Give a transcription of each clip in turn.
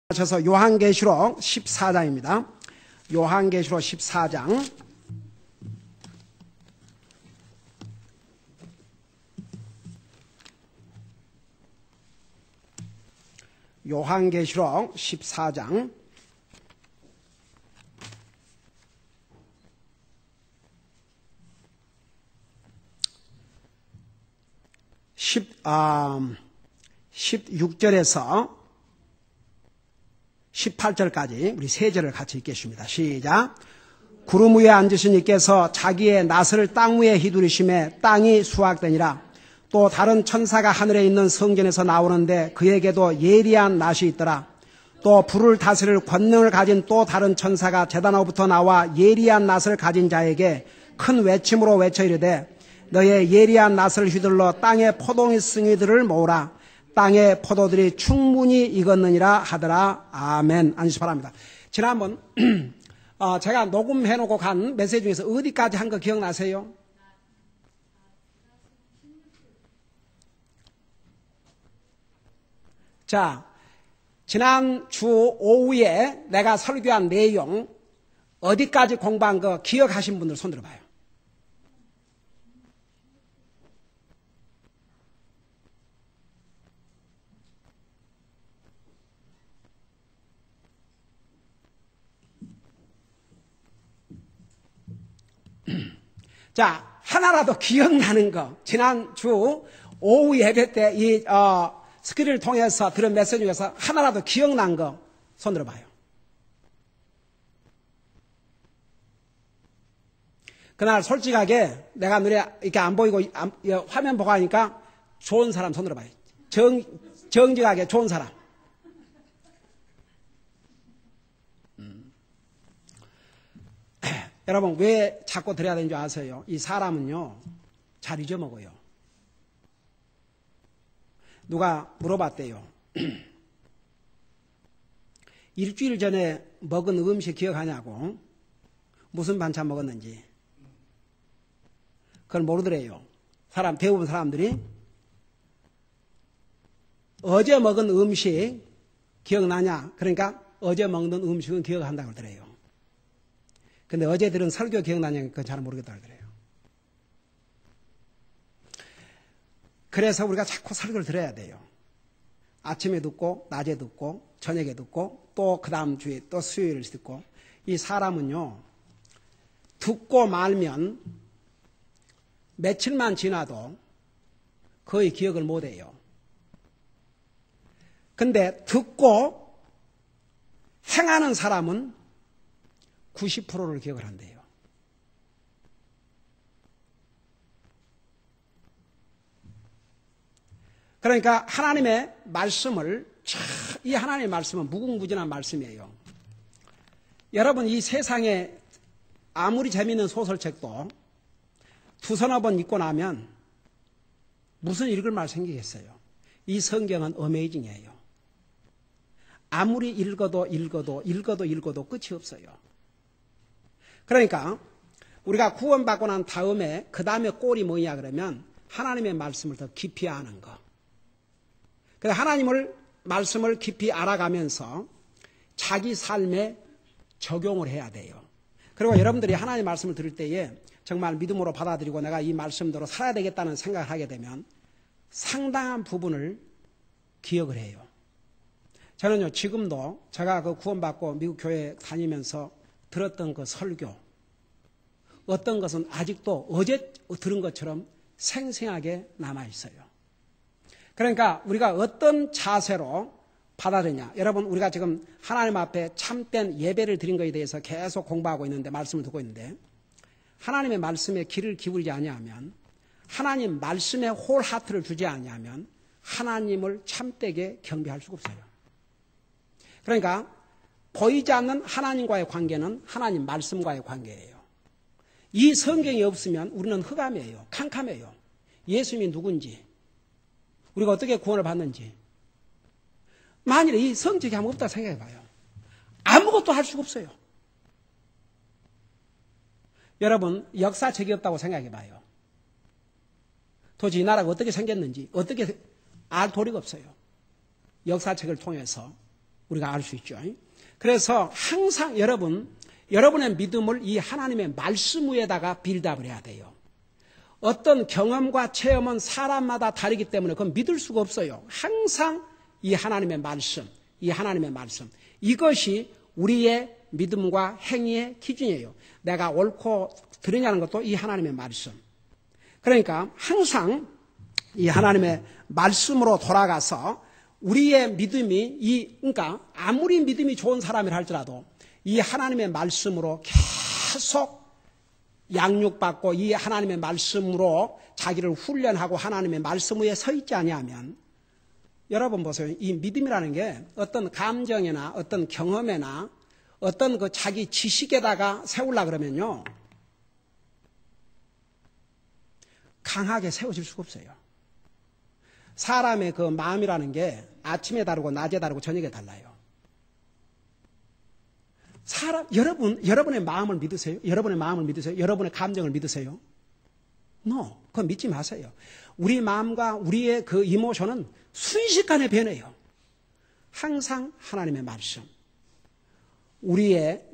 하셔서 요한계시록 14장입니다. 요한계시록 14장. 요한계시록 14장. 십 16절에서 18절까지 우리 세 절을 같이 읽겠습니다. 시작. 구름 위에 앉으신 이께서 자기의 낫을 땅 위에 휘두르심에 땅이 수확되니라. 또 다른 천사가 하늘에 있는 성전에서 나오는데 그에게도 예리한 낫이 있더라. 또 불을 다스릴 권능을 가진 또 다른 천사가 제단으로부터 나와 예리한 낫을 가진 자에게 큰 외침으로 외쳐 이르되 너의 예리한 낫을 휘둘러 땅의 포도잎 승이들을 모으라. 땅의 포도들이 충분히 익었느니라 하더라. 아멘. 안시 바랍니다. 지난번 제가 녹음해놓고 간 메시지 중에서 어디까지 한 거 기억나세요? 자, 지난 주 오후에 내가 설교한 내용 어디까지 공부한 거 기억하신 분들 손 들어봐요. 자, 하나라도 기억나는 거, 지난 주 오후 예배 때 이 스크린을 통해서 들은 메시지 중에서 하나라도 기억난 거 손 들어봐요. 그날 솔직하게 내가 눈에 이렇게 안 보이고 화면 보고 하니까 좋은 사람 손 들어봐요. 정직하게 좋은 사람. 여러분 왜 자꾸 드려야 되는 줄 아세요? 이 사람은요 잘 잊어먹어요. 누가 물어봤대요. 일주일 전에 먹은 음식 기억하냐고. 무슨 반찬 먹었는지. 그걸 모르더래요. 대부분 사람들이 어제 먹은 음식 기억나냐? 그러니까 어제 먹는 음식은 기억한다고 그러더래요. 근데 어제 들은 설교 기억나냐니까 그건 잘 모르겠다고 그래요. 그래서 우리가 자꾸 설교를 들어야 돼요. 아침에 듣고 낮에 듣고 저녁에 듣고 또 그 다음 주에 또 수요일을 듣고. 이 사람은요 듣고 말면 며칠만 지나도 거의 기억을 못해요. 근데 듣고 행하는 사람은 90%를 기억을 한대요. 그러니까 하나님의 말씀을, 이 하나님의 말씀은 무궁무진한 말씀이에요. 여러분 이 세상에 아무리 재미있는 소설책도 두서너 번 읽고 나면 무슨 읽을 말 생기겠어요? 이 성경은 어메이징이에요. 아무리 읽어도 끝이 없어요. 그러니까 우리가 구원받고 난 다음에 그 다음에 꼴이 뭐냐 그러면 하나님의 말씀을 더 깊이 아는 거. 그래서 하나님을 말씀을 깊이 알아가면서 자기 삶에 적용을 해야 돼요. 그리고 여러분들이 하나님의 말씀을 들을 때에 정말 믿음으로 받아들이고 내가 이 말씀대로 살아야 되겠다는 생각을 하게 되면 상당한 부분을 기억을 해요. 저는요 지금도 제가 그 구원받고 미국 교회 다니면서 들었던 그 설교, 어떤 것은 아직도 어제 들은 것처럼 생생하게 남아있어요. 그러니까 우리가 어떤 자세로 받아들이냐. 여러분 우리가 지금 하나님 앞에 참된 예배를 드린 것에 대해서 계속 공부하고 있는데, 말씀을 듣고 있는데, 하나님의 말씀에 귀를 기울이지 아니하면, 하나님 말씀에 홀하트를 주지 아니하면 하나님을 참되게 경배할 수가 없어요. 그러니까 보이지 않는 하나님과의 관계는 하나님 말씀과의 관계예요. 이 성경이 없으면 우리는 흑암이에요. 캄캄해요. 예수님이 누군지, 우리가 어떻게 구원을 받는지. 만일에 이 성경이 아무것도 없다고 생각해 봐요. 아무것도 할 수가 없어요. 여러분 역사책이 없다고 생각해 봐요. 도대체 이 나라가 어떻게 생겼는지 어떻게 알 도리가 없어요. 역사책을 통해서 우리가 알 수 있죠. 그래서 항상 여러분의 믿음을 이 하나님의 말씀 위에다가 빌드업을 해야 돼요. 어떤 경험과 체험은 사람마다 다르기 때문에 그건 믿을 수가 없어요. 항상 이 하나님의 말씀, 이것이 우리의 믿음과 행위의 기준이에요. 내가 옳고 들으냐는 것도 이 하나님의 말씀. 그러니까 항상 이 하나님의 말씀으로 돌아가서 우리의 믿음이 그러니까 아무리 믿음이 좋은 사람이라 할지라도 이 하나님의 말씀으로 계속 양육받고 이 하나님의 말씀으로 자기를 훈련하고 하나님의 말씀 위에 서 있지 아니하면 여러분 보세요. 이 믿음이라는 게 어떤 감정이나 어떤 경험이나 어떤 그 자기 지식에다가 세우려고 그러면요. 강하게 세워질 수가 없어요. 사람의 그 마음이라는 게 아침에 다르고 낮에 다르고 저녁에 달라요. 여러분의 마음을 믿으세요? 여러분의 마음을 믿으세요? 여러분의 감정을 믿으세요? No, 그건 믿지 마세요. 우리 마음과 우리의 그 이모션은 순식간에 변해요. 항상 하나님의 말씀.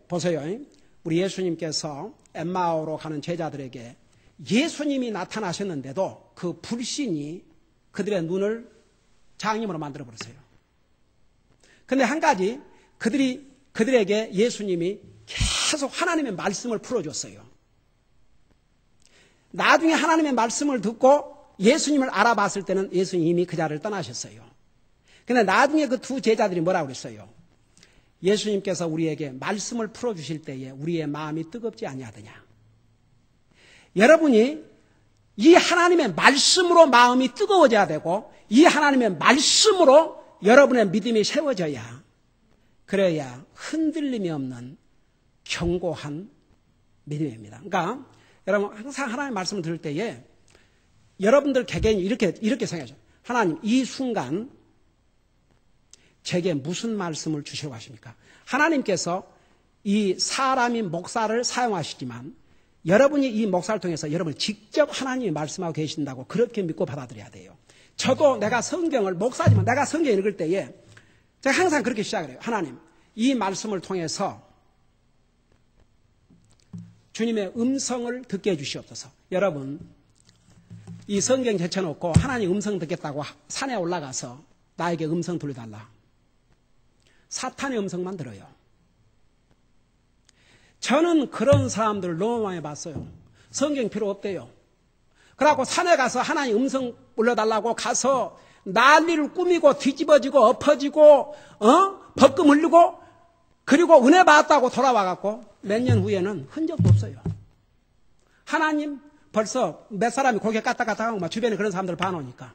보세요. 우리 예수님께서 엠마오로 가는 제자들에게 예수님이 나타나셨는데도 그 불신이 그들의 눈을 장님으로 만들어 버렸어요. 그런데 한 가지 그들에게 예수님이 계속 하나님의 말씀을 풀어줬어요. 나중에 하나님의 말씀을 듣고 예수님을 알아봤을 때는 예수님이 그 자리를 떠나셨어요. 그런데 나중에 그 두 제자들이 뭐라고 그랬어요? 예수님께서 우리에게 말씀을 풀어주실 때에 우리의 마음이 뜨겁지 아니하더냐. 여러분이 이 하나님의 말씀으로 마음이 뜨거워져야 되고 이 하나님의 말씀으로 여러분의 믿음이 세워져야 그래야 흔들림이 없는 견고한 믿음입니다. 그러니까 여러분 항상 하나님의 말씀을 들을 때에 여러분들 개개인이 이렇게 생각하죠. 하나님 이 순간 제게 무슨 말씀을 주시려고 하십니까? 하나님께서 이 사람인 목사를 사용하시지만 여러분이 이 목사를 통해서 여러분을 직접 하나님이 말씀하고 계신다고 그렇게 믿고 받아들여야 돼요. 저도 내가 성경을 목사지만 내가 성경 읽을 때에 제가 항상 그렇게 시작을 해요. 하나님 이 말씀을 통해서 주님의 음성을 듣게 해주시옵소서. 여러분 이 성경 제쳐놓고 하나님 음성 듣겠다고 산에 올라가서 나에게 음성 돌려달라. 사탄의 음성만 들어요. 저는 그런 사람들을 너무 많이 봤어요. 성경 필요 없대요. 그래갖고 산에 가서 하나님 음성 불러달라고 가서 난리를 꾸미고 뒤집어지고 엎어지고 벌금 흘리고 그리고 은혜 받았다고 돌아와갖고 몇 년 후에는 흔적도 없어요. 하나님 벌써 몇 사람이 고개 까딱까딱하고 막 주변에 그런 사람들 봐놓으니까.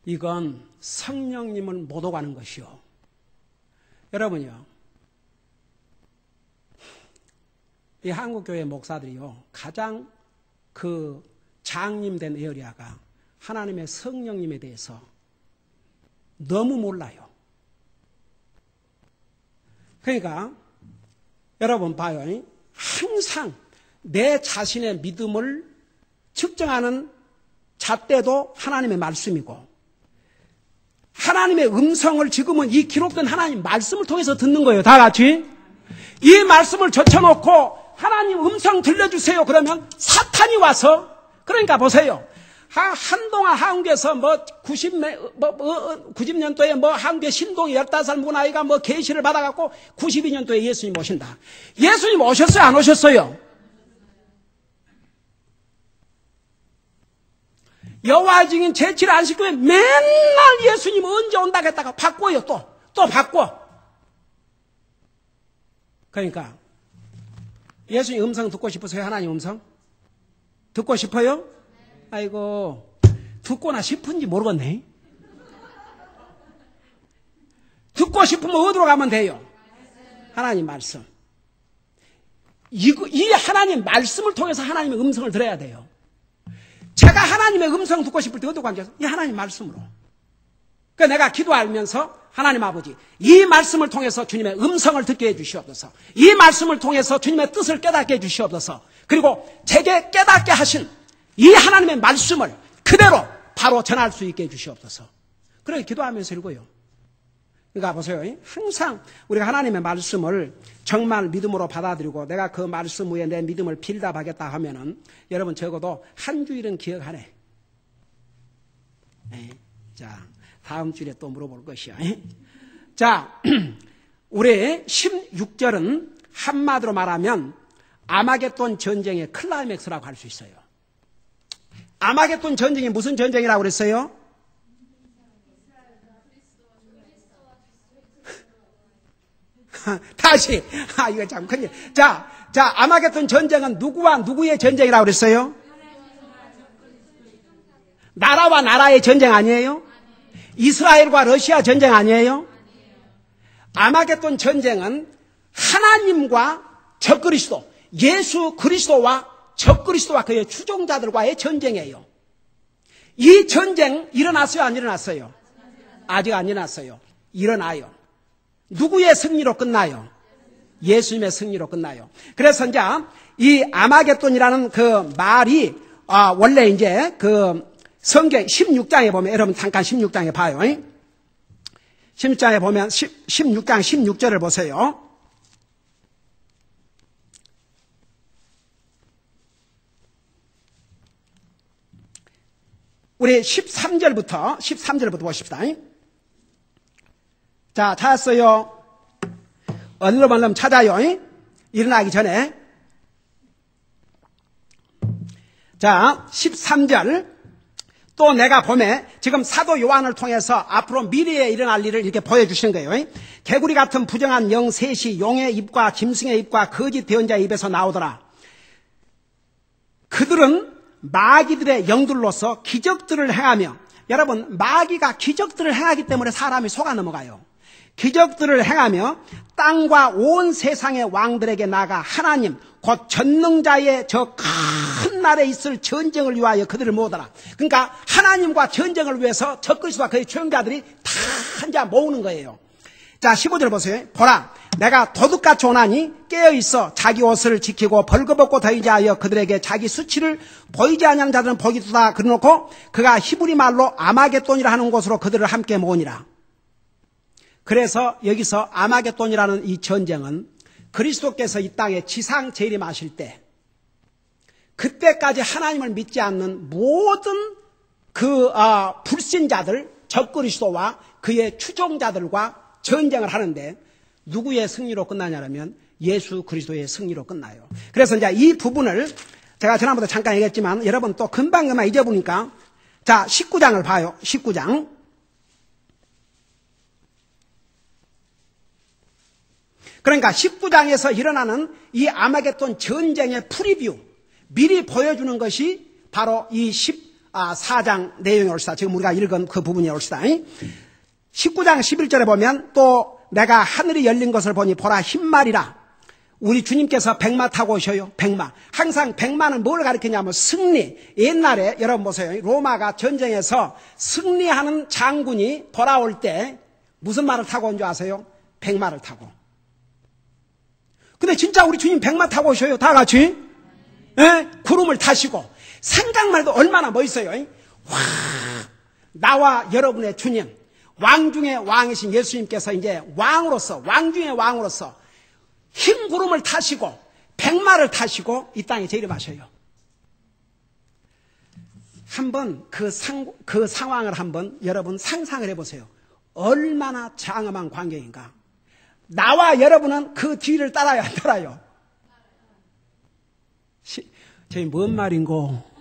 이건 성령님을 못 오가는 것이요. 여러분요. 이 한국교회 목사들이요. 가장 그 장님된 에어리아가 하나님의 성령님에 대해서 너무 몰라요. 그러니까 여러분 봐요. 항상 내 자신의 믿음을 측정하는 잣대도 하나님의 말씀이고 하나님의 음성을 지금은 이 기록된 하나님 말씀을 통해서 듣는 거예요. 다 같이. 이 말씀을 젖혀놓고 하나님 음성 들려주세요. 그러면 사탄이 와서 그러니까 보세요. 한동안 한국에서 90년도에 한국에 신동이 15살 묵은 아이가 계시를 받아갖고 92년도에 예수님 오신다. 예수님 오셨어요? 안 오셨어요? 여호와 증인 제7회 안식교회 맨날 예수님 언제 온다고 했다가 바꿔요. 또 바꿔. 그러니까 예수님 음성 듣고 싶으세요? 하나님 음성? 듣고 싶어요? 아이고 듣고나 싶은지 모르겠네. 듣고 싶으면 어디로 가면 돼요? 하나님 말씀. 이 하나님 말씀을 통해서 하나님의 음성을 들어야 돼요. 제가 하나님의 음성 듣고 싶을 때 어디로 앉아서? 이 하나님 말씀으로. 그러니까 내가 기도하면서 하나님 아버지 이 말씀을 통해서 주님의 음성을 듣게 해주시옵소서. 이 말씀을 통해서 주님의 뜻을 깨닫게 해주시옵소서. 그리고 제게 깨닫게 하신 이 하나님의 말씀을 그대로 바로 전할 수 있게 해주시옵소서. 그래 기도하면서 읽어요. 그러니까 보세요. 항상 우리가 하나님의 말씀을 정말 믿음으로 받아들이고 내가 그 말씀 위에 내 믿음을 빌답하겠다 하면은 여러분 적어도 한 주일은 기억하네. 네. 자, 다음 주일에 또 물어볼 것이야. 자, 우리 16절은 한마디로 말하면 아마겟돈 전쟁의 클라이맥스라고 할 수 있어요. 아마겟돈 전쟁이 무슨 전쟁이라고 그랬어요? 다시. 이거 참 큰일. 자, 아마겟돈 전쟁은 누구와 누구의 전쟁이라고 그랬어요? 나라와 나라의 전쟁 아니에요? 이스라엘과 러시아 전쟁 아니에요? 아마겟돈 전쟁은 하나님과 적그리스도, 예수 그리스도와 적그리스도와 그의 추종자들과의 전쟁이에요. 이 전쟁 일어났어요? 안 일어났어요? 아직 안 일어났어요. 일어나요. 누구의 승리로 끝나요? 예수님의 승리로 끝나요. 그래서 이제 이 아마겟돈이라는 그 말이 원래 이제 그 성경 16장에 보면 여러분 잠깐 16장에 봐요. 16장에 보면 16장 16절을 보세요. 우리 13절부터 보십시다. 자, 찾았어요. 얼른 찾아요. 일어나기 전에. 자, 13절. 또 내가 봄에 지금 사도 요한을 통해서 앞으로 미래에 일어날 일을 이렇게 보여주시는 거예요. 개구리 같은 부정한 영 셋이 용의 입과 짐승의 입과 거짓 대언자의 입에서 나오더라. 그들은 마귀들의 영들로서 기적들을 행하며, 여러분 마귀가 기적들을 행하기 때문에 사람이 속아 넘어가요. 기적들을 행하며 땅과 온 세상의 왕들에게 나가 하나님 곧 전능자의 저 큰 날에 있을 전쟁을 위하여 그들을 모으더라. 그러니까 하나님과 전쟁을 위해서 적그리스도와 그의 추종자들이 다 혼자 모으는 거예요. 자, 15절 보세요. 보라, 내가 도둑같이 오나니 깨어있어 자기 옷을 지키고 벌거벗고 다니자 하여 그들에게 자기 수치를 보이지 아니하는 자들은 보기도다. 그러놓고 그가 히브리 말로 아마겟돈이라 하는 곳으로 그들을 함께 모으니라. 그래서 여기서 아마겟돈이라는 이 전쟁은 그리스도께서 이 땅에 지상 재림하실 때, 그때까지 하나님을 믿지 않는 모든 그 불신자들, 적그리스도와 그의 추종자들과 전쟁을 하는데 누구의 승리로 끝나냐면 예수 그리스도의 승리로 끝나요. 그래서 이제 이 부분을 제가 지난번에 잠깐 얘기했지만 여러분 또 금방 잊어보니까, 자, 19장을 봐요. 19장. 그러니까 19장에서 일어나는 이 아마겟돈 전쟁의 프리뷰, 미리 보여주는 것이 바로 이 14장 내용이 옳시다. 지금 우리가 읽은 그 부분이 옳시다. 19장 11절에 보면 또 내가 하늘이 열린 것을 보니 보라 흰말이라. 우리 주님께서 백마 타고 오셔요. 백마. 항상 백마는 뭘 가리키냐면 승리. 옛날에 여러분 보세요. 로마가 전쟁에서 승리하는 장군이 돌아올 때 무슨 말을 타고 온 줄 아세요? 백마를 타고. 근데 진짜 우리 주님 백마 타고 오셔요. 다 같이. 예? 구름을 타시고. 생각만 해도 얼마나 멋있어요. 와, 나와 여러분의 주님, 왕 중의 왕이신 예수님께서 이제 왕으로서, 왕 중의 왕으로서 흰 구름을 타시고 백마를 타시고 이 땅에 재림하셔요. 한번 그 상황을 한번 여러분 상상을 해보세요. 얼마나 장엄한 광경인가. 나와 여러분은 그 뒤를 따라요, 안 따라요? 저희 뭔 말인고?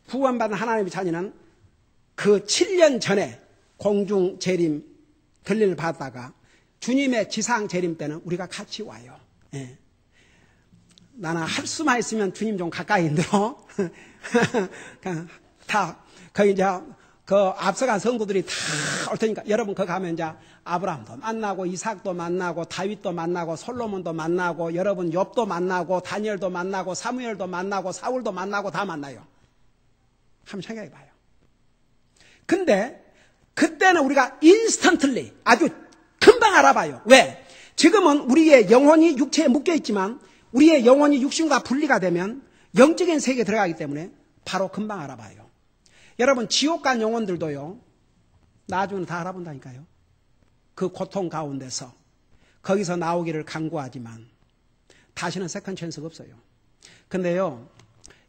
구원받은 하나님의 자녀는 그 7년 전에 공중 재림 들림을 받다가 주님의 지상 재림 때는 우리가 같이 와요. 예. 나는 할 수만 있으면 주님 좀 가까이 있는데요. 다 거기 이제 그 앞서간 성도들이 다 올 테니까 여러분 거기 가면 이제 아브라함도 만나고 이삭도 만나고 다윗도 만나고 솔로몬도 만나고 여러분 욥도 만나고 다니엘도 만나고 사무엘도 만나고 사울도 만나고 다 만나요. 한번 생각해 봐요. 근데 그때는 우리가 인스턴틀리 아주 금방 알아봐요. 왜? 지금은 우리의 영혼이 육체에 묶여 있지만 우리의 영혼이 육신과 분리가 되면 영적인 세계에 들어가기 때문에 바로 금방 알아봐요. 여러분 지옥 간 영혼들도요, 나중에는 다 알아본다니까요. 그 고통 가운데서 거기서 나오기를 간구하지만 다시는 세컨 찬스가 없어요. 근데요,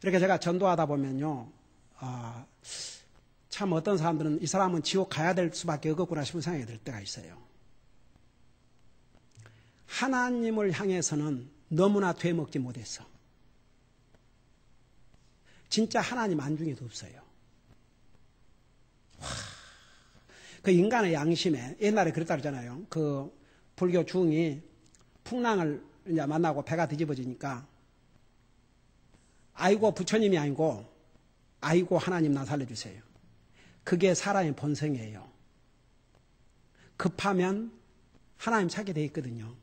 이렇게 제가 전도하다 보면요, 참 어떤 사람들은 이 사람은 지옥 가야 될 수밖에 없겠구나 싶은 생각이 들 때가 있어요. 하나님을 향해서는 너무나 되먹지 못했어. 진짜 하나님 안중에도 없어요. 그 인간의 양심에, 옛날에 그랬다 그러잖아요. 그 불교 중이 풍랑을 이제 만나고 배가 뒤집어지니까 아이고 부처님이 아니고 아이고 하나님 나 살려주세요. 그게 사람의 본성이에요. 급하면 하나님 찾게 돼 있거든요.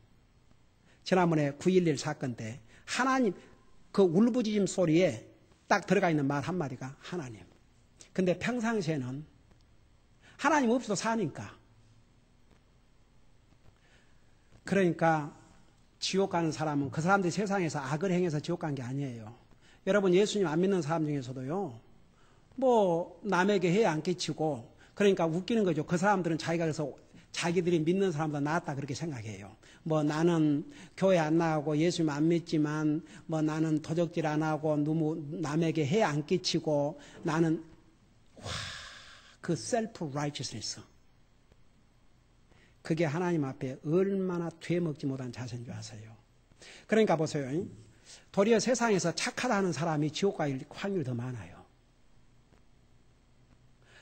지난번에 9.11 사건 때 하나님 그 울부짖음 소리에 딱 들어가 있는 말 한마디가 하나님. 근데 평상시에는 하나님 없어도 사니까. 그러니까 지옥 가는 사람은 그 사람들이 세상에서 악을 행해서 지옥 간 게 아니에요. 여러분 예수님 안 믿는 사람 중에서도요, 뭐 남에게 해야 안 끼치고, 그러니까 웃기는 거죠. 그 사람들은 자기가 그래서 자기들이 믿는 사람보다 낫다 그렇게 생각해요. 뭐 나는 교회 안 나가고 예수님 안 믿지만 뭐 나는 도적질 안 하고 남에게 해야 안 끼치고 나는 그 셀프 라이처스니스, 그게 하나님 앞에 얼마나 되먹지 못한 자세인 줄 아세요. 그러니까 보세요. 도리어 세상에서 착하다 하는 사람이 지옥 갈 확률이 더 많아요.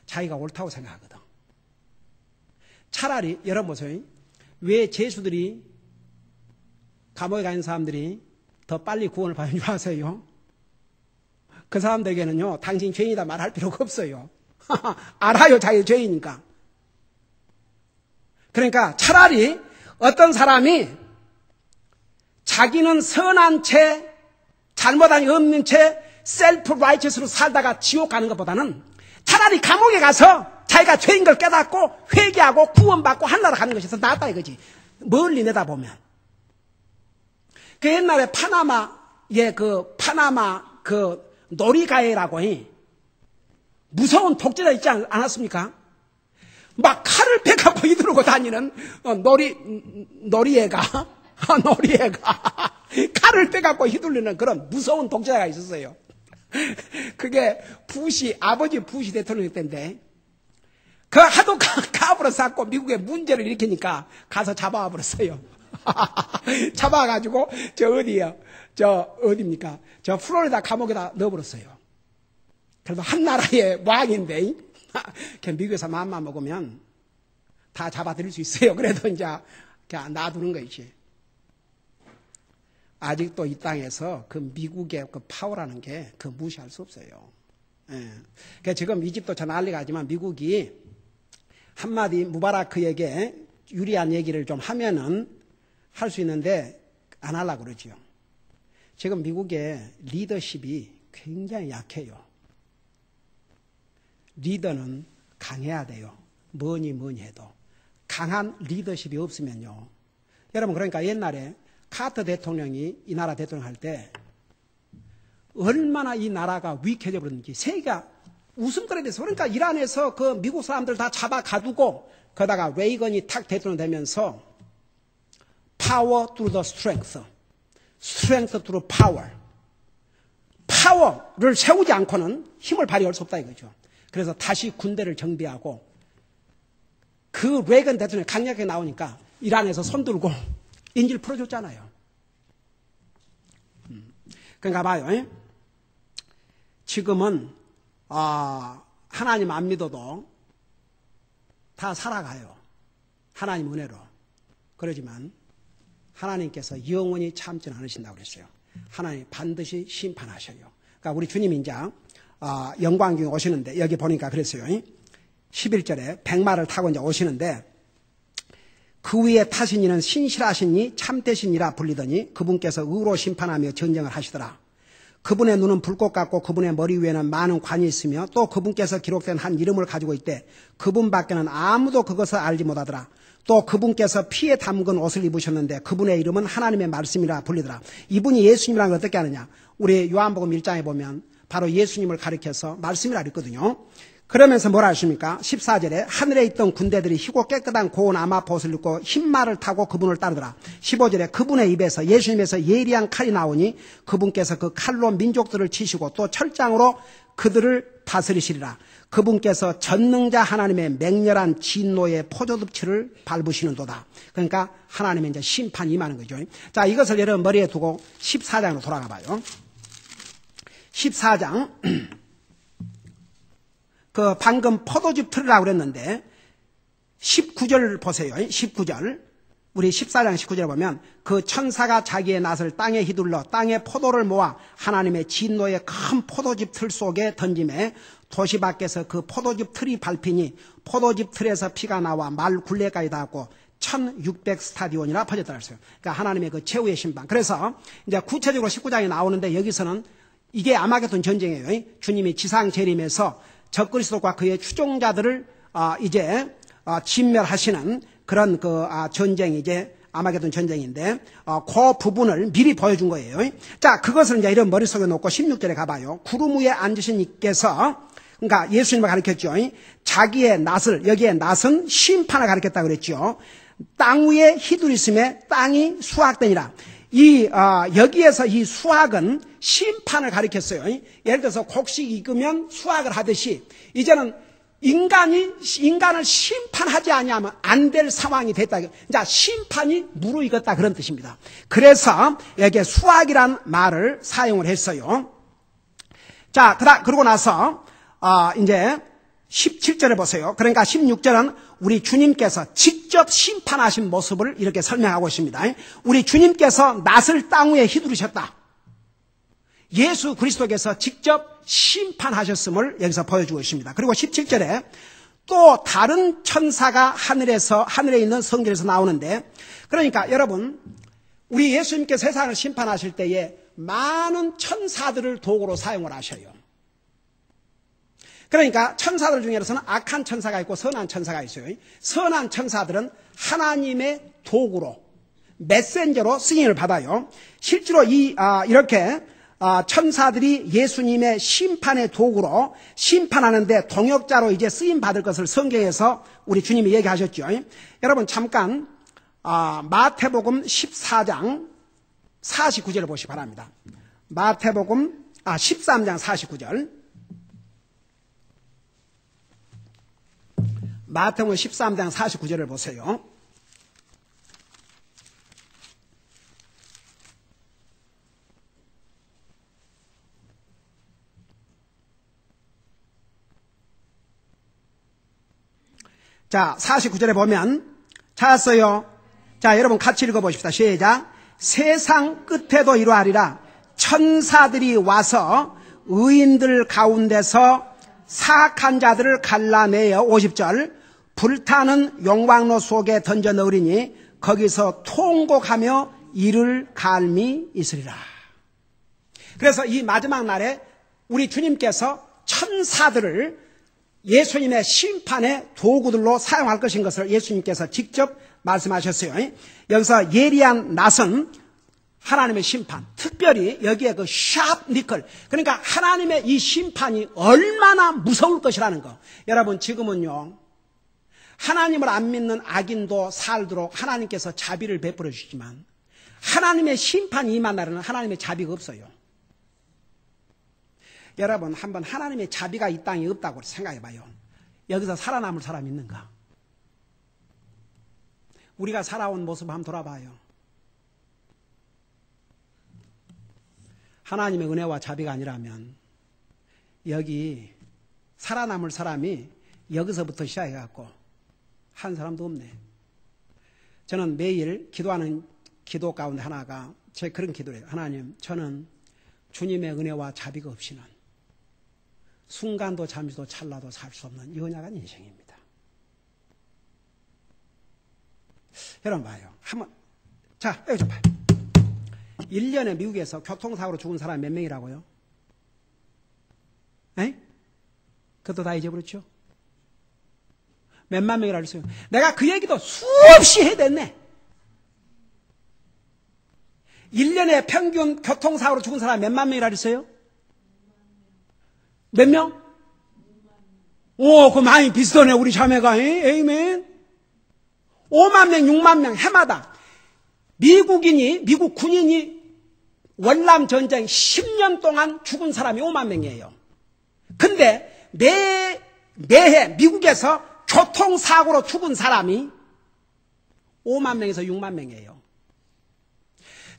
자기가 옳다고 생각하거든. 차라리 여러분 보세요. 왜 죄수들이 감옥에 가 있는 사람들이 더 빨리 구원을 받는 줄 아세요? 그 사람들에게는요, 당신 죄인이다 말할 필요가 없어요. 알아요, 자기 죄인이니까. 그러니까 차라리 어떤 사람이 자기는 선한 채, 잘못한 게 없는 채 셀프 라이처스로 살다가 지옥 가는 것보다는 차라리 감옥에 가서 자기가 죄인 걸 깨닫고 회개하고 구원받고 하늘나라 가는 것이 더 낫다 이거지. 멀리 내다보면. 그 옛날에 파나마 그 놀이가해라고 무서운 독재자 있지 않았습니까? 막 칼을 빼갖고 휘두르고 다니는 놀이애가 칼을 빼갖고 휘둘리는 그런 무서운 독재자가 있었어요. 그게 아버지 부시 대통령 때인데, 그 하도 가부로 쌓고 미국에 문제를 일으키니까 가서 잡아와 버렸어요. 잡아가지고 어디입니까? 저 플로리다 감옥에다 넣어버렸어요. 그래도 한 나라의 왕인데, 미국에서 마음만 먹으면 다 잡아들일 수 있어요. 그래도 이제 그냥 놔두는 거지. 아직도 이 땅에서 그 미국의 그 파워라는 게 그 무시할 수 없어요. 예. 그러니까 지금 이집도 전 난리가 나지만 미국이 한마디 무바라크에게 유리한 얘기를 좀 하면은 할 수 있는데 안 하려고 그러죠. 지금 미국의 리더십이 굉장히 약해요. 리더는 강해야 돼요. 뭐니 해도. 강한 리더십이 없으면요. 여러분, 그러니까 옛날에 카터 대통령이 이 나라 대통령 할 때 얼마나 이 나라가 위익해져 버렸는지 세계가 웃음거리 돼서, 그러니까 이란에서 그 미국 사람들 다 잡아 가두고 거다가 레이건이 탁 대통령 되면서 power through the strength, strength through power. 파워를 세우지 않고는 힘을 발휘할 수 없다 이거죠. 그래서 다시 군대를 정비하고 그 레이건 대통령이 강력하게 나오니까 이란에서 손들고 인질 풀어줬잖아요. 그러니까 봐요. 지금은 하나님 안 믿어도 다 살아가요. 하나님 은혜로. 그러지만 하나님께서 영원히 참지 않으신다고 그랬어요. 하나님 반드시 심판하셔요. 그러니까 우리 주님이 이제 영광중에 오시는데 여기 보니까 그랬어요. 11절에 백마를 타고 이제 오시는데 그 위에 타신 이는 신실하신 이 참되신 이라 불리더니 그분께서 의로 심판하며 전쟁을 하시더라. 그분의 눈은 불꽃 같고 그분의 머리 위에는 많은 관이 있으며 또 그분께서 기록된 한 이름을 가지고 있대 그분밖에는 아무도 그것을 알지 못하더라. 또 그분께서 피에 담근 옷을 입으셨는데 그분의 이름은 하나님의 말씀이라 불리더라. 이분이 예수님이라는 걸 어떻게 하느냐. 우리 요한복음 1장에 보면 바로 예수님을 가리켜서 말씀이라 그랬거든요. 그러면서 뭐라 하십니까? 14절에 하늘에 있던 군대들이 희고 깨끗한 고운 아마봇을 입고 흰 말을 타고 그분을 따르더라. 15절에 그분의 입에서 예수님에서 예리한 칼이 나오니 그분께서 그 칼로 민족들을 치시고 또 철장으로 그들을 다스리시리라. 그분께서 전능자 하나님의 맹렬한 진노의 포도즙치를 밟으시는도다. 그러니까 하나님의 이제 심판이 임하는 거죠. 자, 이것을 여러분 머리에 두고 14장으로 돌아가 봐요. 14장. 그 방금 포도즙 틀으라고 그랬는데 19절 보세요. 19절. 우리 14장 19절에 보면 그 천사가 자기의 낫을 땅에 휘둘러 땅에 포도를 모아 하나님의 진노의 큰 포도즙 틀 속에 던짐에 도시 밖에서 그 포도즙 틀이 밟히니 포도즙 틀에서 피가 나와 말 굴레까지 닿았고 1600 스타디온이나 퍼졌다 그랬어요. 그러니까 하나님의 그 최후의 심판. 그래서 이제 구체적으로 19장에 나오는데 여기서는 이게 아마겟돈 전쟁이에요. 주님이 지상 재림에서 적그리스도과 그의 추종자들을 이제 진멸하시는 그런 그 전쟁이 이제 아마겟돈 전쟁인데 그 부분을 미리 보여준 거예요. 자, 그것을 이제 이런 머릿속에 놓고 16절에 가봐요. 구름 위에 앉으신 이께서 그러니까 예수님을 가르쳤죠. 자기의 낫을, 여기에 낫은 심판을 가르쳤다고 그랬죠. 땅 위에 휘두르심에 땅이 수확되니라. 여기에서 이 수확은 심판을 가리켰어요. 예를 들어서 곡식 익으면 수확을 하듯이 이제는 인간을 심판하지 아니하면 안 될 상황이 됐다. 자, 심판이 무르익었다 그런 뜻입니다. 그래서 여기에 수확이란 말을 사용을 했어요. 자, 그러고 나서 이제 17절에 보세요. 그러니까 16절은 우리 주님께서 직접 심판하신 모습을 이렇게 설명하고 있습니다. 우리 주님께서 낫을 땅 위에 휘두르셨다. 예수 그리스도께서 직접 심판하셨음을 여기서 보여주고 있습니다. 그리고 17절에 또 다른 천사가 하늘에 있는 성경에서 나오는데, 그러니까 여러분, 우리 예수님께서 세상을 심판하실 때에 많은 천사들을 도구로 사용을 하셔요. 그러니까 천사들 중에서는 악한 천사가 있고 선한 천사가 있어요. 선한 천사들은 하나님의 도구로, 메신저로 쓰임을 받아요. 실제로 이렇게 천사들이 예수님의 심판의 도구로 심판하는데 동역자로 이제 쓰임 받을 것을 성경에서 우리 주님이 얘기하셨죠. 여러분 잠깐 마태복음 14장 49절을 보시기 바랍니다. 마태복음 13장 49절. 마태복음 13장 49절을 보세요. 자, 49절에 보면 찾았어요. 자, 여러분 같이 읽어보십시다. 시작. 세상 끝에도 이러하리라. 천사들이 와서 의인들 가운데서 사악한 자들을 갈라내어 50절 불타는 용광로 속에 던져 넣으리니 거기서 통곡하며 이를 갈미 있으리라. 그래서 이 마지막 날에 우리 주님께서 천사들을 예수님의 심판의 도구들로 사용할 것인 것을 예수님께서 직접 말씀하셨어요. 여기서 예리한 낫은 하나님의 심판, 특별히 여기에 그 샤프 니클, 그러니까 하나님의 이 심판이 얼마나 무서울 것이라는 거. 여러분 지금은요, 하나님을 안 믿는 악인도 살도록 하나님께서 자비를 베풀어 주시지만 하나님의 심판이 임한 날에는 하나님의 자비가 없어요. 여러분 한번 하나님의 자비가 이 땅에 없다고 생각해 봐요. 여기서 살아남을 사람이 있는가? 우리가 살아온 모습 한번 돌아봐요. 하나님의 은혜와 자비가 아니라면 여기 살아남을 사람이 여기서부터 시작해갖고 한 사람도 없네. 저는 매일 기도하는 기도 가운데 하나가 제 그런 기도예요. 하나님, 저는 주님의 은혜와 자비가 없이는 순간도 잠시도 찰나도 살 수 없는 연약한 인생입니다. 여러분 봐요. 자, 여기 좀 봐요. 1년에 미국에서 교통사고로 죽은 사람이 몇 명이라고요? 에? 그것도 다 잊어버렸죠? 몇만 명이라 그랬어요. 내가 그 얘기도 수없이 해댔네. 1년에 평균 교통사고로 죽은 사람이 몇만 명이라 그랬어요? 몇 명? 오, 그 많이 비슷하네, 우리 자매가. 에이멘. 5만 명, 6만 명 해마다 미국 군인이 월남 전쟁 10년 동안 죽은 사람이 5만 명이에요. 근데 매해 미국에서 교통사고로 죽은 사람이 5만 명에서 6만 명이에요.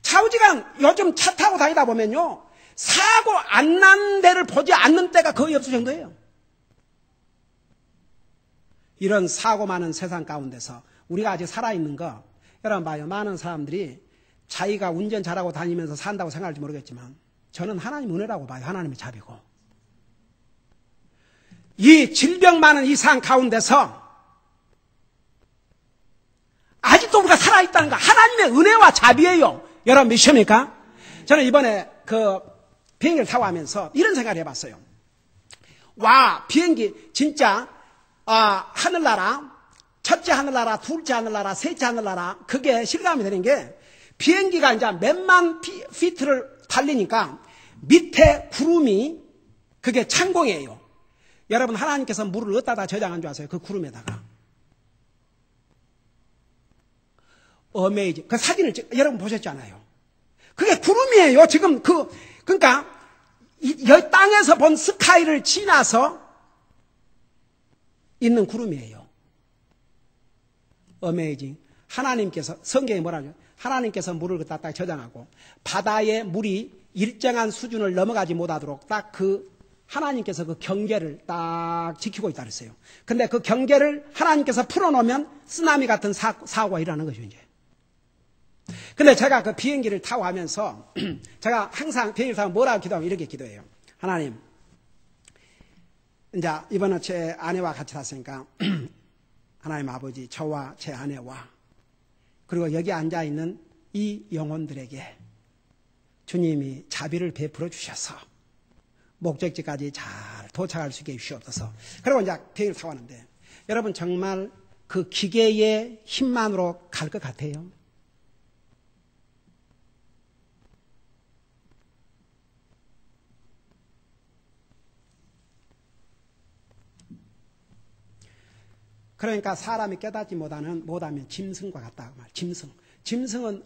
좌우지간 요즘 차 타고 다니다 보면요, 사고 안 난 데를 보지 않는 때가 거의 없을 정도예요. 이런 사고 많은 세상 가운데서 우리가 아직 살아있는 거, 여러분 봐요. 많은 사람들이 자기가 운전 잘하고 다니면서 산다고 생각할지 모르겠지만 저는 하나님 은혜라고 봐요. 하나님의 자비고. 이 질병 많은 이 상 가운데서 아직도 우리가 살아있다는 거 하나님의 은혜와 자비예요. 여러분 믿으십니까? 저는 이번에 그 비행기를 타고 하면서 이런 생각을 해봤어요. 와, 비행기 진짜 하늘나라, 첫째 하늘나라, 둘째 하늘나라, 셋째 하늘나라, 그게 실감이 되는 게 비행기가 이제 몇만 피트를 달리니까 밑에 구름이 그게 창공이에요. 여러분 하나님께서 물을 어디다 저장한 줄 아세요? 그 구름에다가. 어메이징. 그 사진을 여러분 보셨잖아요. 그게 구름이에요. 지금 그러니까 이 땅에서 본 스카이를 지나서 있는 구름이에요. 어메이징. 하나님께서 성경에 뭐라죠? 하나님께서 물을 갖다 저장하고 바다의 물이 일정한 수준을 넘어가지 못하도록 딱 하나님께서 그 경계를 딱 지키고 있다 그랬어요. 근데 그 경계를 하나님께서 풀어놓으면 쓰나미 같은 사고가 일어나는 거죠, 이제. 근데 제가 그 비행기를 타고 하면서 제가 항상 비행기를 타고 뭐라고 기도하면 이렇게 기도해요. 하나님, 이제 이번에 제 아내와 같이 탔으니까 하나님 아버지, 저와 제 아내와 그리고 여기 앉아있는 이 영혼들에게 주님이 자비를 베풀어 주셔서 목적지까지 잘 도착할 수 있게 해주시옵소서. 그리고 이제 비행기를 타고 왔는데 여러분 정말 그 기계의 힘만으로 갈 것 같아요? 그러니까 사람이 깨닫지 못하면 짐승과 같다. 짐승은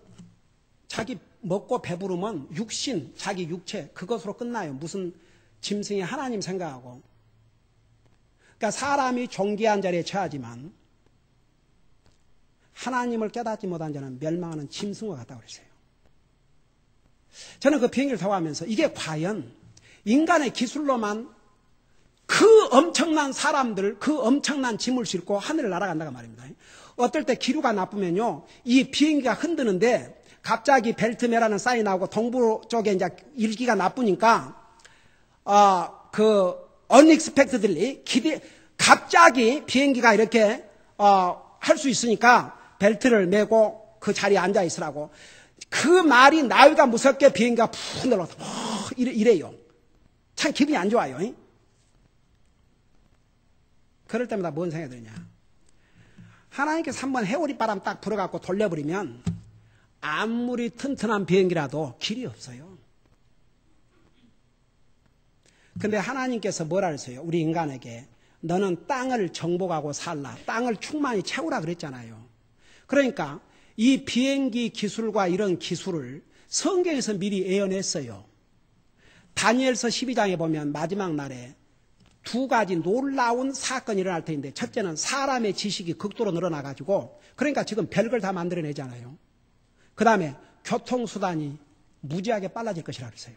자기 먹고 배부르면 육신, 자기 육체 그것으로 끝나요. 무슨 짐승이 하나님 생각하고. 그러니까 사람이 존귀한 자리에 처하지만 하나님을 깨닫지 못한 자는 멸망하는 짐승과 같다고 그랬어요. 저는 그 비행기를 타고 하면서 이게 과연 인간의 기술로만 그 엄청난 사람들, 그 엄청난 짐을 싣고 하늘을 날아간다고 말입니다. 어떨 때 기류가 나쁘면요, 이 비행기가 흔드는데 갑자기 벨트매라는 사인이 나오고 동부 쪽에 이제 일기가 나쁘니까 unexpectedly 갑자기 비행기가 이렇게 할 수 있으니까 벨트를 메고 그 자리에 앉아 있으라고. 그 말이 나위가 무섭게 비행기가 푹 날아서 이래요. 참 기분이 안 좋아요. 그럴 때마다 뭔 생각이 드냐? 하나님께서 한번 해오리 바람 딱 불어갖고 돌려버리면 아무리 튼튼한 비행기라도 길이 없어요. 근데 하나님께서 뭐라 그랬어요? 우리 인간에게 너는 땅을 정복하고 살라. 땅을 충만히 채우라 그랬잖아요. 그러니까 이 비행기 기술과 이런 기술을 성경에서 미리 예언했어요. 다니엘서 12장에 보면 마지막 날에 두 가지 놀라운 사건이 일어날 텐데, 첫째는 사람의 지식이 극도로 늘어나가지고, 그러니까 지금 별걸 다 만들어내잖아요. 그 다음에 교통수단이 무지하게 빨라질 것이라 그랬어요.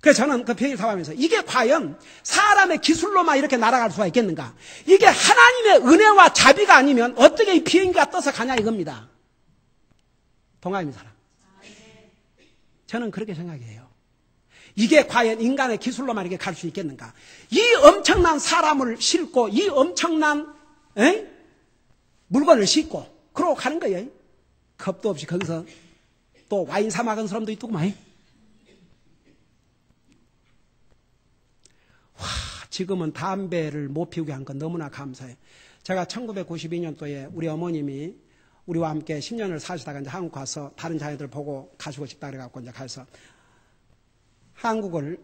그래서 저는 그 비행기 타고 하면서 이게 과연 사람의 기술로만 이렇게 날아갈 수가 있겠는가? 이게 하나님의 은혜와 자비가 아니면 어떻게 이 비행기가 떠서 가냐 이겁니다. 동감입니다, 사람. 저는 그렇게 생각해요. 이게 과연 인간의 기술로만 이렇게 갈 수 있겠는가? 이 엄청난 사람을 싣고 이 엄청난 물건을 싣고 그러고 가는 거예요. 겁도 없이 거기서 또 와인 사 먹은 사람도 있더구만. 지금은 담배를 못 피우게 한 건 너무나 감사해요. 제가 1992년도에 우리 어머님이 우리와 함께 10년을 사시다가 이제 한국 가서 다른 자녀들 보고 가시고 싶다 그래갖고 이제 가서 한국을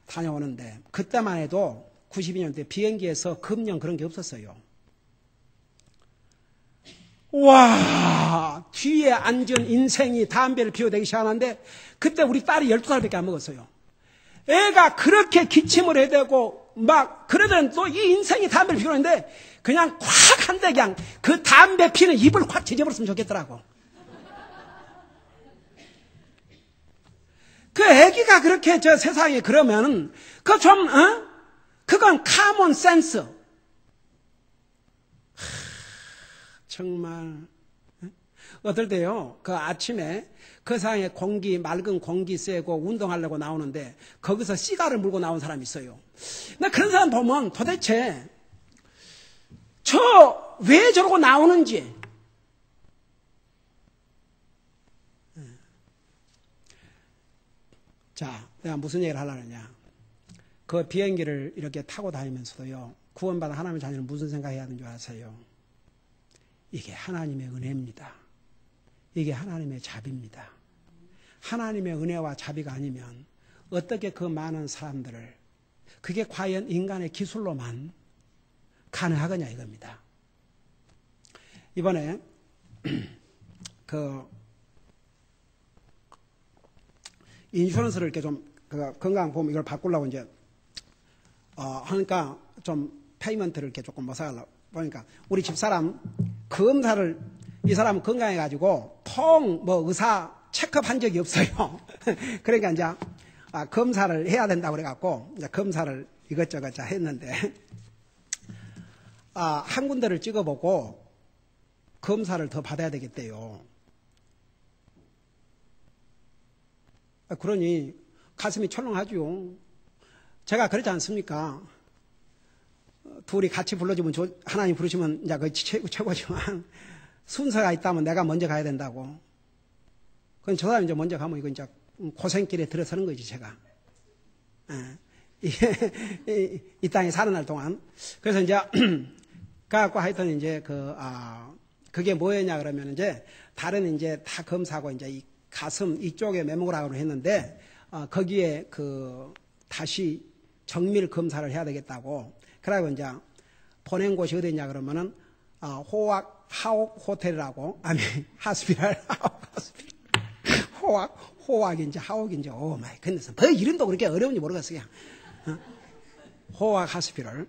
다녀오는데, 그때만 해도 92년대 비행기에서 금연 그런 게 없었어요. 와, 뒤에 앉은 인생이 담배를 피워대기 시작하는데 그때 우리 딸이 12살밖에 안 먹었어요. 애가 그렇게 기침을 해야 되고 막 그러더니 또 이 인생이 담배를 피우는데 그냥 콱 한대 그냥 그 담배 피는 입을 확 찢어버렸으면 좋겠더라고. 그 애기가 그렇게 저 세상에 그러면은 그 좀 그건 카몬 센스. 정말 어떨 때요 그 아침에 그 세상에 공기 맑은 공기 쐬고 운동하려고 나오는데 거기서 시가를 물고 나온 사람이 있어요. 근데 그런 사람 보면 도대체 저 왜 저러고 나오는지. 자, 내가 무슨 얘기를 하려고 하냐. 그 비행기를 이렇게 타고 다니면서도요 구원받은 하나님의 자녀는 무슨 생각해야 하는 줄 아세요? 이게 하나님의 은혜입니다. 이게 하나님의 자비입니다. 하나님의 은혜와 자비가 아니면 어떻게 그 많은 사람들을 그게 과연 인간의 기술로만 가능하겠냐 이겁니다. 이번에 그 인슈런스를 이렇게 좀 건강보험 이걸 바꾸려고 이제 하니까 좀 페이먼트를 이렇게 조금 못하려고 보니까 우리 집사람 검사를 이 사람은 건강해가지고 의사 체크한 적이 없어요. 그러니까 이제 검사를 해야 된다고 그래갖고 이제 검사를 이것저것 했는데 한 군데를 찍어보고 검사를 더 받아야 되겠대요. 그러니 가슴이 철렁하죠. 제가 그렇지 않습니까? 둘이 같이 불러주면 하나님 부르시면 이제 그 최고지만 순서가 있다면 내가 먼저 가야 된다고. 그럼 저 사람이 이제 먼저 가면 이거 이제 고생길에 들어서는 거지 제가. 이 땅에 사는 날 동안. 그래서 이제 가갖고 하여튼 이제 그게 뭐였냐 그러면 이제 다른 이제 다 검사하고 이제 이 가슴 이쪽에 메모라고 했는데 거기에 다시 정밀 검사를 해야 되겠다고. 그러고 이제 보낸 곳이 어디냐 그러면은 하옥 호텔이라고 하스피럴 호학인지 하옥인지 오 마이 갓네스 뭐 이름도 그렇게 어려운지 모르겠어요. 호학 하스피럴.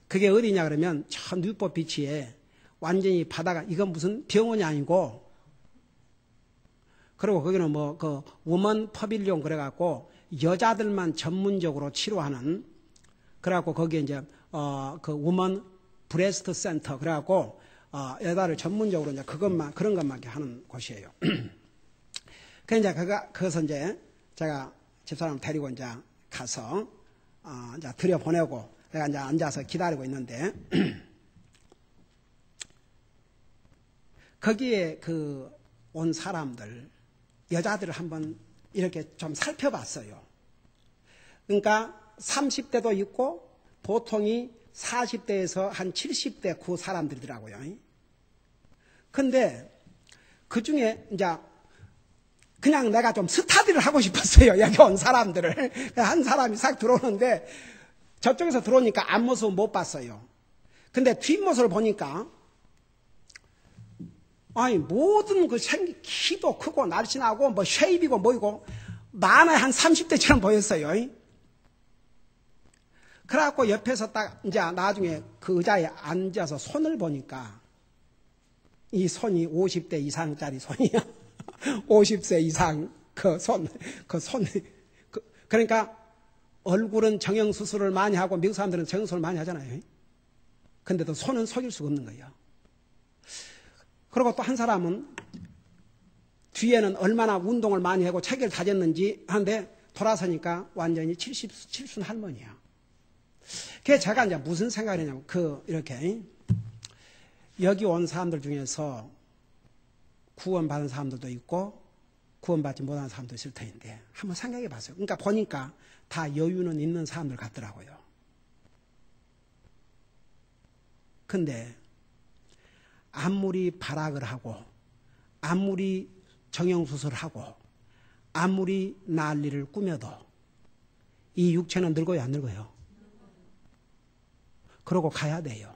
그게 어디냐 그러면 저 뉴포트 비치에 완전히 바다가 이건 무슨 병원이 아니고 그리고 거기는 우먼 퍼빌리온 그래갖고 여자들만 전문적으로 치료하는 그래갖고 거기에 이제 우먼 브레스트 센터 그래갖고 여자를 전문적으로 이제 그런 것만 하는 곳이에요. 그 이제 거기서 이제 제가 집사람 데리고 이제 가서 이제 들여보내고 내가 이제 앉아서 기다리고 있는데 거기에 온 사람들 여자들을 한번 이렇게 좀 살펴봤어요. 그러니까 30대도 있고 보통이 40대에서 한 70대 그 사람들이더라고요. 근데 그 중에 이제 그냥 내가 좀 스타디를 하고 싶었어요. 여기 온 사람들을. 한 사람이 싹 들어오는데 저쪽에서 들어오니까 앞모습은 못 봤어요. 근데 뒷모습을 보니까 모든 키도 크고 날씬하고 쉐입이고 뭐이고 많아야 한 30대처럼 보였어요. 그래갖고 옆에서 딱 이제 나중에 그 의자에 앉아서 손을 보니까 이 손이 50대 이상짜리 손이야. 50세 이상 그러니까 얼굴은 정형수술을 많이 하고 미국 사람들은 정형수술을 많이 하잖아요. 근데도 손은 속일 수가 없는 거예요. 그리고 또 한 사람은 뒤에는 얼마나 운동을 많이 하고 체계를 다졌는지 하는데 돌아서니까 완전히 70순 할머니야. 그래서 제가 이제 무슨 생각을 했냐면 이렇게 여기 온 사람들 중에서 구원받은 사람들도 있고 구원받지 못한 사람도 있을 텐데 한번 생각해 봤어요. 그러니까 보니까 다 여유는 있는 사람들 같더라고요. 근데 아무리 발악을 하고 아무리 정형수술을 하고 아무리 난리를 꾸며도 이 육체는 늙어요 안 늙어요? 그러고 가야 돼요.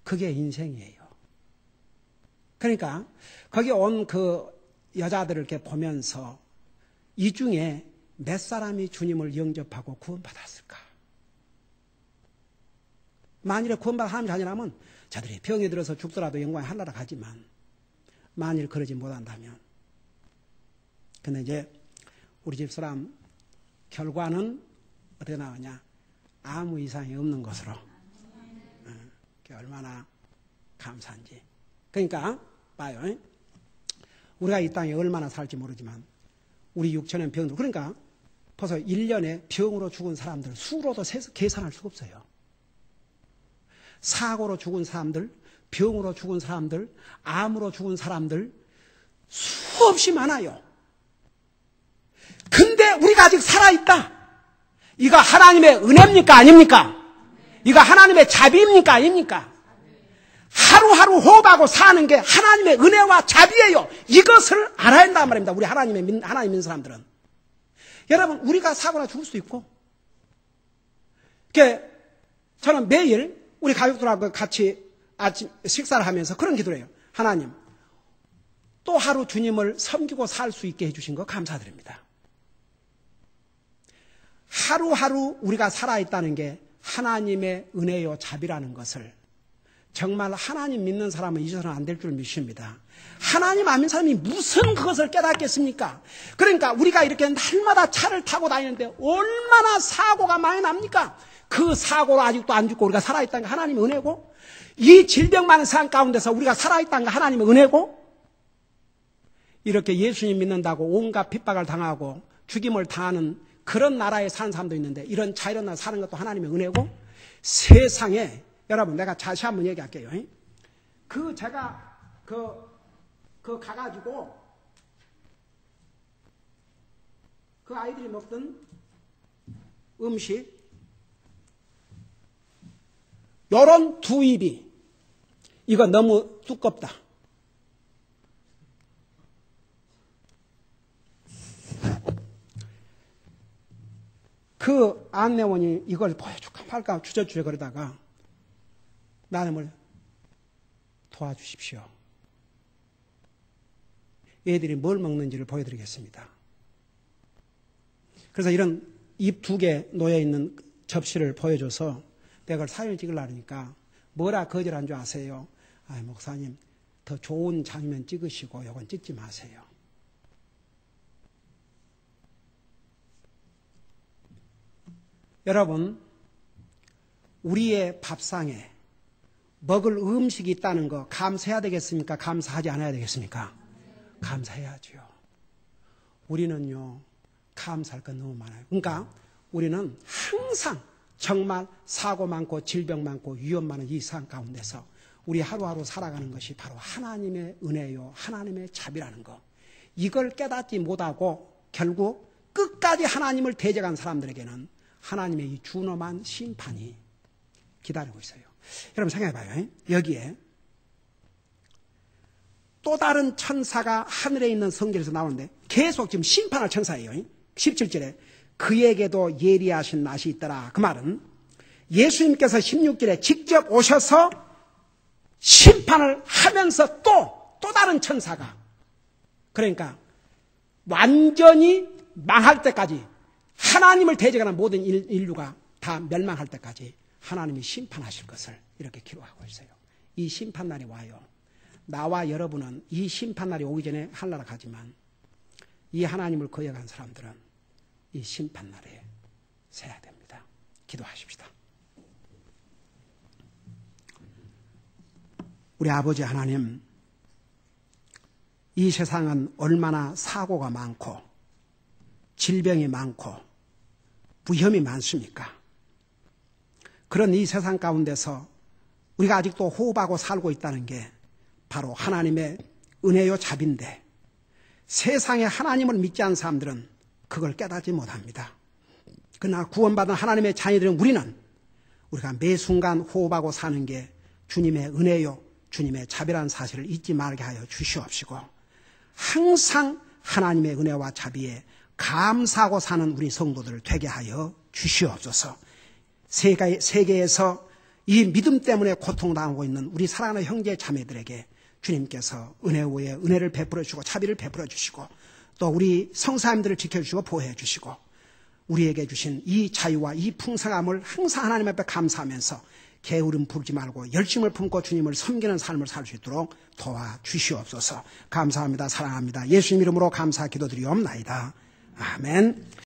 그게 인생이에요. 그러니까 거기 온 그 여자들을 이렇게 보면서 이 중에 몇 사람이 주님을 영접하고 구원받았을까? 만일에 구원받은 하나님 자녀라면 저들이 병이 들어서 죽더라도 영광의 하늘나라 가지만 만일 그러지 못한다면 근데 이제 우리 집사람 결과는 어떻게 나오냐? 아무 이상이 없는 것으로. 그게 얼마나 감사한지. 그러니까 봐요. 우리가 이 땅에 얼마나 살지 모르지만 우리 육체는 병도 그러니까 벌써 1년에 병으로 죽은 사람들 수로도 계산할 수가 없어요. 사고로 죽은 사람들, 병으로 죽은 사람들, 암으로 죽은 사람들 수없이 많아요. 근데 우리가 아직 살아있다. 이거 하나님의 은혜입니까? 아닙니까? 이거 하나님의 자비입니까? 아닙니까? 하루하루 호흡하고 사는 게 하나님의 은혜와 자비예요. 이것을 알아야 한단 말입니다. 우리 하나님 믿는 사람들은. 여러분, 우리가 사고나 죽을 수도 있고. 저는 매일 우리 가족들하고 같이 아침 식사를 하면서 그런 기도를 해요. 하나님, 또 하루 주님을 섬기고 살 수 있게 해주신 거 감사드립니다. 하루하루 우리가 살아있다는 게 하나님의 은혜요 자비라는 것을 정말 하나님 믿는 사람은 잊어서는 안 될 줄 믿습니다. 하나님 안 믿는 사람이 무슨 그것을 깨닫겠습니까? 그러니까 우리가 이렇게 날마다 차를 타고 다니는데 얼마나 사고가 많이 납니까? 그 사고로 아직도 안 죽고 우리가 살아있다는 게 하나님의 은혜고 이 질병 많은 세상 가운데서 우리가 살아있다는 게 하나님의 은혜고 이렇게 예수님 믿는다고 온갖 핍박을 당하고 죽임을 당하는 그런 나라에 사는 사람도 있는데 이런 자유로운 나라 사는 것도 하나님의 은혜고 세상에 여러분 내가 다시 한번 얘기할게요. 제가 가가지고 그 아이들이 먹던 음식 요런 두 입이 이거 너무 두껍다. 그 안내원이 이걸 보여줄까 말까 주저주저 거리다가 나님을 도와주십시오. 얘들이 뭘 먹는지를 보여드리겠습니다. 그래서 이런 입 두 개 놓여있는 접시를 보여줘서 내가 사진을 찍으려니까 뭐라 거절한 줄 아세요? 목사님 더 좋은 장면 찍으시고 이건 찍지 마세요. 여러분, 우리의 밥상에 먹을 음식이 있다는 거 감사해야 되겠습니까? 감사하지 않아야 되겠습니까? 감사해야죠. 우리는요, 감사할 건 너무 많아요. 그러니까 우리는 항상 정말 사고 많고 질병 많고 위험 많은 이 세상 가운데서 우리 하루하루 살아가는 것이 바로 하나님의 은혜요, 하나님의 자비라는 거. 이걸 깨닫지 못하고 결국 끝까지 하나님을 대적한 사람들에게는 하나님의 이 준엄한 심판이 기다리고 있어요. 여러분 생각해봐요. 여기에 또 다른 천사가 하늘에 있는 성경에서 나오는데 계속 지금 심판할 천사예요. 17절에 그에게도 예리하신 낯이 있더라. 그 말은 예수님께서 16절에 직접 오셔서 심판을 하면서 또 다른 천사가 그러니까 완전히 망할 때까지 하나님을 대적하는 모든 인류가 다 멸망할 때까지 하나님이 심판하실 것을 이렇게 기록하고 있어요. 이 심판날이 와요. 나와 여러분은 이 심판날이 오기 전에 하늘나라 가지만 이 하나님을 거역한 사람들은 이 심판날에 서야 됩니다. 기도하십시다. 우리 아버지 하나님, 이 세상은 얼마나 사고가 많고 질병이 많고 위험이 많습니까? 그런 이 세상 가운데서 우리가 아직도 호흡하고 살고 있다는 게 바로 하나님의 은혜요 자비인데 세상에 하나님을 믿지 않은 사람들은 그걸 깨닫지 못합니다. 그러나 구원받은 하나님의 자녀들은 우리가 매 순간 호흡하고 사는 게 주님의 은혜요 주님의 자비라는 사실을 잊지 말게 하여 주시옵시고 항상 하나님의 은혜와 자비에 감사하고 사는 우리 성도들 되게 하여 주시옵소서. 세계에서 이 믿음 때문에 고통당하고 있는 우리 사랑하는 형제 자매들에게 주님께서 은혜 위에 은혜를 베풀어 주시고 자비를 베풀어 주시고 또 우리 성사님들을 지켜주시고 보호해 주시고 우리에게 주신 이 자유와 이 풍성함을 항상 하나님 앞에 감사하면서 게으름 부르지 말고 열심을 품고 주님을 섬기는 삶을 살 수 있도록 도와주시옵소서. 감사합니다. 사랑합니다. 예수님 이름으로 감사 기도드리옵나이다. 아멘.